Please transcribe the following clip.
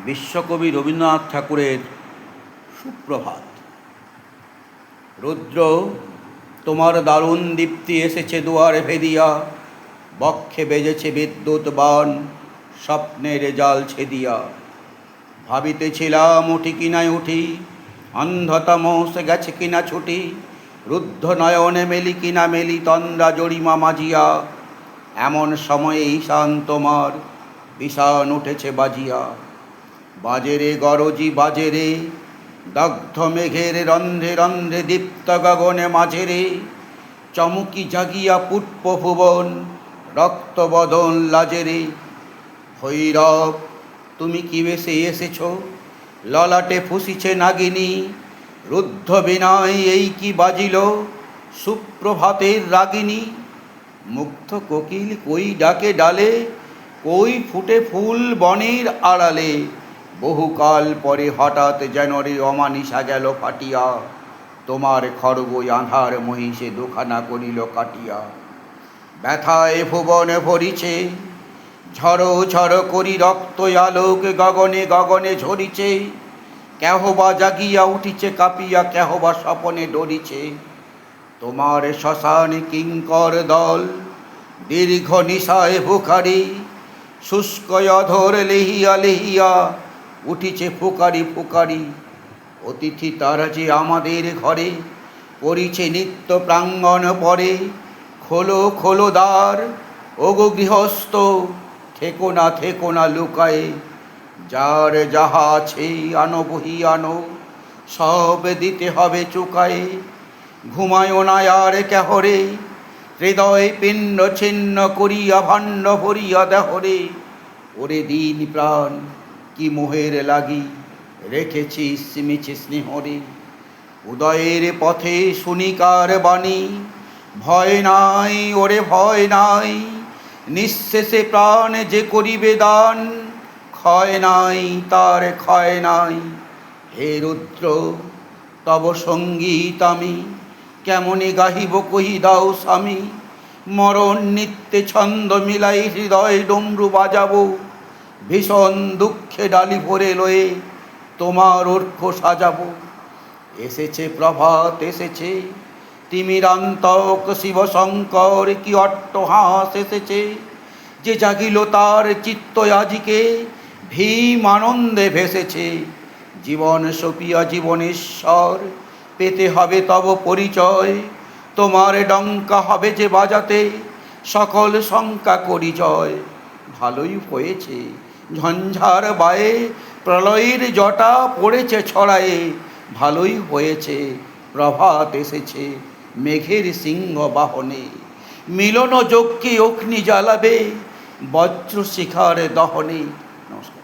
বিশ্বকবি রবীন্দ্রনাথ ঠাকুরের সুপ্রভাত। রুদ্র, তোমার দারুণ দীপ্তি এসেছে দুয়ারে ভেদিয়া, বক্ষে বেজেছে বিদ্যুৎ বাণ, স্বপ্নের জাল ছেদিয়া। ভাবিতেছিলাম উঠি কিনাই উঠি, অন্ধতমসে গেছে কিনা ছুটি, রুদ্ধ নয়নে মেলি কিনা মেলি তন্দ্রা জরিমা মাজিয়া। এমন সময়ে ঈশান তোমার বিষাণ উঠেছে বাজিয়া। বাজেরে গরজি বাজেরে, দগ্ধ মেঘের রন্ধ্রে রন্ধ্রে দীপ্ত গগনে মাঝেরে, চমকি জাগিয়া পুষ্প ভুবন, রক্তবদন লাজেরে। ভৈরব, তুমি কি বেশে এসেছ, ললাটে ফুসিছে নাগিনী, রুদ্ধ বিনয় এই কি বাজিল, সুপ্রভাতের রাগিনী। মুগ্ধ কোকিল কই ডাকে ডালে, কই ফুটে ফুল বনের আড়ালে, বহুকাল পরে হঠাৎ যেন রে অমানিসা গেল ফাটিয়া, তোমার খড়গ আঁধার মহিষে দুখানা করিল কাটিয়া। ব্যথায় ভুবন ভরিছে, ঝড়ো ঝড়ো করি রক্ত আলোক গগনে গগনে ঝরিছে, কেহবা জাগিয়া উঠিছে কাঁপিয়া, কেহবা স্বপনে ডরিছে। তোমার শ্মশান কিঙ্কর দল দীর্ঘ নিশায় ভুখারি, শুষ্ক অধর লেহিয়া লেহিয়া উঠিছে ফুকারি ফুকারি। অতিথি তারা যে আমাদের ঘরে, পড়িছে নিত্য প্রাঙ্গণ পরে, খোলো খোলো দ্বার ওগো গৃহস্থ, থেকো না লুকায়ে। যার যাহা আছে আনো বহি আনো, সব দিতে হবে চুকায়ে। ঘুমায়ো না আর কেহরে, হৃদয় পিণ্ড ছিন্ন করিয়া ভাণ্ড ভরিয়া দেহরে। ওরে দিন প্রাণ কি মোহের লাগি, রেখেছি মিছে স্নেহরে। উদয়ের পথে শুনিকার বাণী, ভয় নাই ওরে ভয় নাই, নিঃশেষে প্রাণ যে করিবে দান, ক্ষয় নাই তার ক্ষয় নাই। হে রুদ্র, তব সঙ্গীত আমি কেমনে গাহিব কহি দাও স্বামী। মরণ নিত্যে ছন্দ মিলাই হৃদয় ডমরু বাজাবো, ভীষণ দুঃখে ডালি ভরে লয়ে তোমার অর্ঘ্য সাজাবো। এসেছে প্রভাত এসেছে, তিমিরান্তক শিব শঙ্কর কি অট্টহাস এসেছে। যে জাগিল তার চিত্ত আজিকে, ভীম আনন্দে ভেসেছে। জীবন সপিয়া জীবনেশ্বর, পেতে হবে তব পরিচয়। তোমার ডঙ্কা হবে যে বাজাতে, সকল শঙ্কা করি জয়। ভালোই হয়েছে ঝঞ্ঝার বায়ে, প্রলয়ের জটা পড়েছে ছড়ায়ে। ভালোই হয়েছে প্রভাত এসেছে মেঘের সিংহ বাহনে। মিলন যজ্ঞে অগ্নি জ্বালাবে, বজ্র শিখার দহনে। নমস্কার।